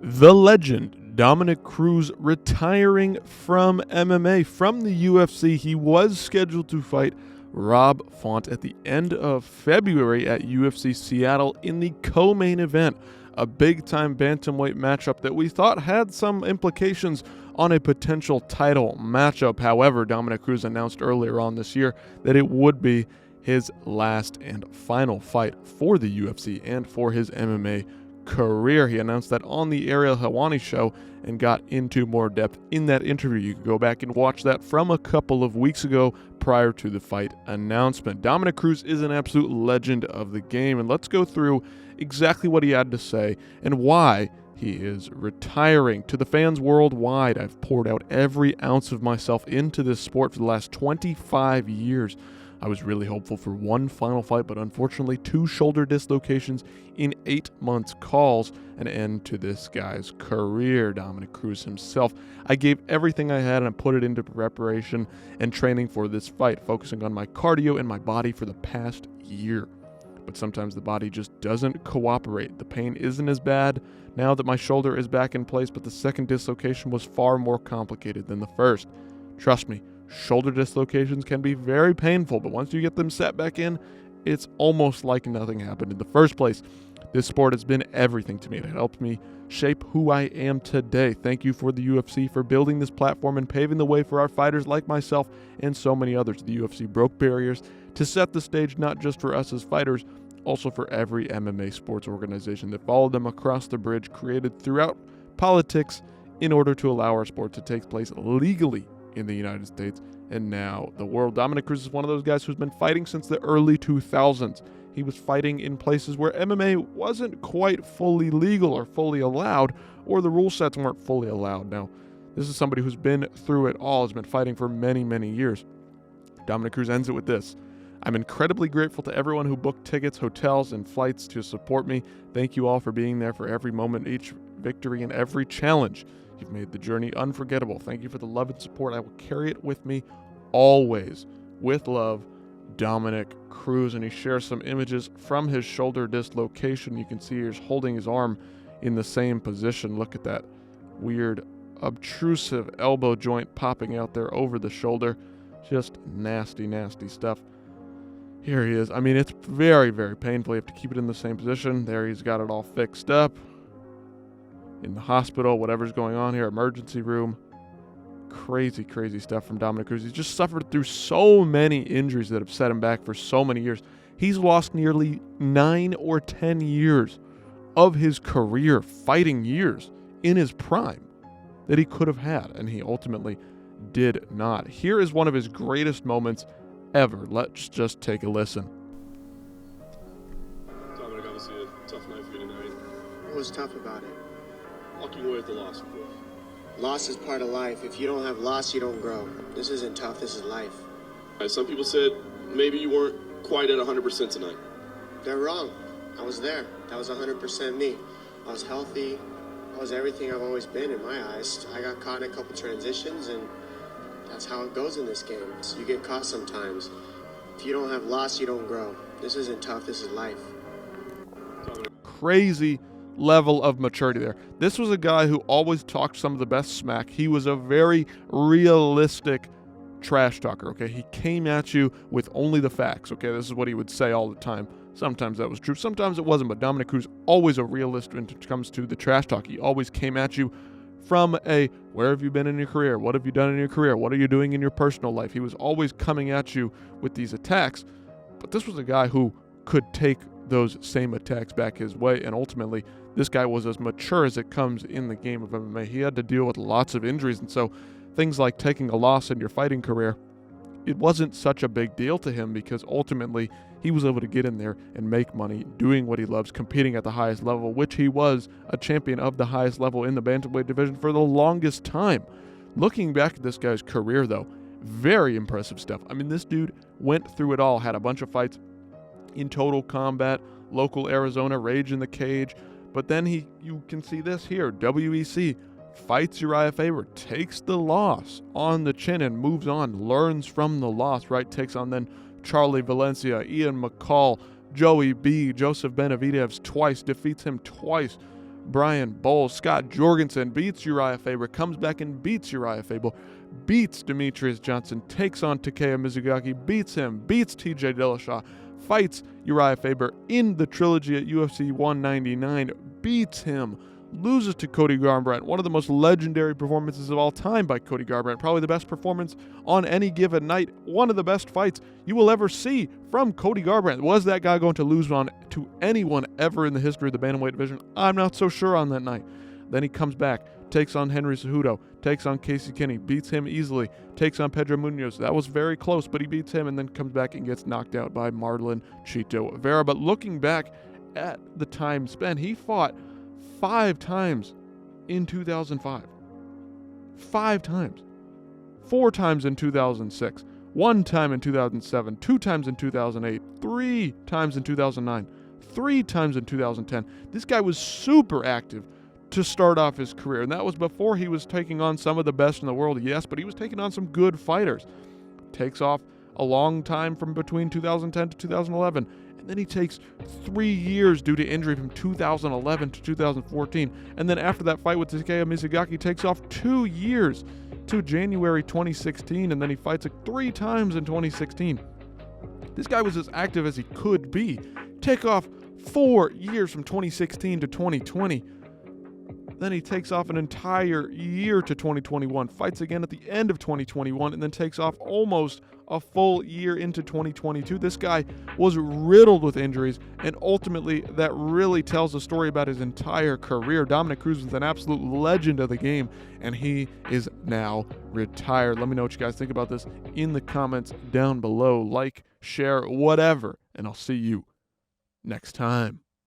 The legend, Dominick Cruz, retiring from MMA. From the UFC, he was scheduled to fight Rob Font at the end of February at UFC Seattle in the co-main event, a big-time bantamweight matchup that we thought had some implications on a potential title matchup. However, Dominick Cruz announced earlier on this year that it would be his last and final fight for the UFC and for his MMA career. He announced that on the Ariel Helwani show and got into more depth in that interview. You can go back and watch that from a couple of weeks ago prior to the fight announcement. Dominick Cruz is an absolute legend of the game, and let's go through exactly what he had to say and why he is retiring. To the fans worldwide, I've poured out every ounce of myself into this sport for the last 25 years. I was really hopeful for one final fight, but unfortunately 2 shoulder dislocations in 8 months calls an end to this guy's career. Dominick Cruz himself. I gave everything I had and I put it into preparation and training for this fight, focusing on my cardio and my body for the past year. But sometimes the body just doesn't cooperate. The pain isn't as bad now that my shoulder is back in place, but the second dislocation was far more complicated than the first. Trust me, shoulder dislocations can be very painful, but once you get them set back in, it's almost like nothing happened in the first place. This sport has been everything to me. It helped me shape who I am today. Thank you for the UFC for building this platform and paving the way for our fighters like myself and so many others. The UFC broke barriers to set the stage not just for us as fighters, also for every MMA sports organization that followed them across the bridge created throughout politics in order to allow our sport to take place legally in the United States and now the world. Dominick Cruz is one of those guys who's been fighting since the early 2000s. He was fighting in places where MMA wasn't quite fully legal or fully allowed, or the rule sets weren't fully allowed. Now, this is somebody who's been through it all, has been fighting for many, many years. Dominick Cruz ends it with this: I'm incredibly grateful to everyone who booked tickets, hotels, and flights to support me. Thank you all for being there for every moment, each victory, and every challenge. You've made the journey unforgettable. Thank you for the love and support. I will carry it with me always. With love, Dominick Cruz. And he shares some images from his shoulder dislocation. You can see he's holding his arm in the same position. Look at that weird, obtrusive elbow joint popping out there over the shoulder. Just nasty, nasty stuff. Here he is. I mean, it's very, very painful. You have to keep it in the same position. There, he's got it all fixed up. In the hospital, whatever's going on here, emergency room. Crazy, crazy stuff from Dominick Cruz. He's just suffered through so many injuries that have set him back for so many years. He's lost nearly 9 or 10 years of his career, fighting years, in his prime that he could have had, and he ultimately did not. Here is one of his greatest moments ever. Let's just take a listen. Dominick, obviously a tough night for you tonight. What was tough about it? Walking away with the loss, of course. Loss is part of life. If you don't have loss, you don't grow. This isn't tough, this is life. Some people said maybe you weren't quite at 100% tonight. They're wrong. I was there. That was 100% me. I was healthy. I was everything I've always been in my eyes. I got caught in a couple transitions, and that's how it goes in this game. You get caught sometimes. If you don't have loss, you don't grow. This isn't tough, this is life. Crazy level of maturity there. This was a guy who always talked some of the best smack. He was a very realistic trash talker, okay? He came at you with only the facts, okay? This is what he would say all the time. Sometimes that was true, sometimes it wasn't, but Dominick Cruz, always a realist when it comes to the trash talk. He always came at you from a, where have you been in your career? What have you done in your career? What are you doing in your personal life? He was always coming at you with these attacks, but this was a guy who could take those same attacks back his way, and ultimately this guy was as mature as it comes in the game of MMA. He had to deal with lots of injuries, and so things like taking a loss in your fighting career, it wasn't such a big deal to him because ultimately he was able to get in there and make money doing what he loves, competing at the highest level, which he was a champion of the highest level in the bantamweight division for the longest time. Looking back at this guy's career, though, very impressive stuff. I mean, this dude went through it all, had a bunch of fights in Total Combat, local Arizona, Rage in the Cage, but then you can see this here, WEC fights Uriah Faber, takes the loss on the chin and moves on, learns from the loss, right? Takes on then Charlie Valencia, Ian McCall, Joey B, Joseph Benavidez twice, defeats him twice, Brian Bowles. Scott Jorgensen beats Uriah Faber, comes back and beats Uriah Faber, beats Demetrius Johnson, takes on Takeya Mizugaki, beats him, beats TJ Dillashaw, fights Uriah Faber in the trilogy at UFC 199, beats him, loses to Cody Garbrandt, one of the most legendary performances of all time by Cody Garbrandt, probably the best performance on any given night, one of the best fights you will ever see from Cody Garbrandt. Was that guy going to lose on to anyone ever in the history of the bantamweight division? I'm not so sure on that night. Then he comes back, takes on Henry Cejudo, takes on Casey Kinney, beats him easily, takes on Pedro Munoz. That was very close, but he beats him and then comes back and gets knocked out by Marlon Chito Vera. But looking back at the time spent, he fought 5 times in 2005. 5 times. 4 times in 2006. 1 time in 2007. 2 times in 2008. 3 times in 2009. 3 times in 2010. This guy was super active to start off his career, and that was before he was taking on some of the best in the world, yes, but he was taking on some good fighters. Takes off a long time from between 2010 to 2011, and then he takes 3 years due to injury from 2011 to 2014, and then after that fight with Takeya Mizugaki, takes off 2 years to January 2016, and then he fights like 3 times in 2016. This guy was as active as he could be. Take off 4 years from 2016 to 2020. Then he takes off an entire year to 2021, fights again at the end of 2021, and then takes off almost a full year into 2022. This guy was riddled with injuries, and ultimately that really tells a story about his entire career. Dominick Cruz is an absolute legend of the game, and he is now retired. Let me know what you guys think about this in the comments down below. Like, share, whatever, and I'll see you next time.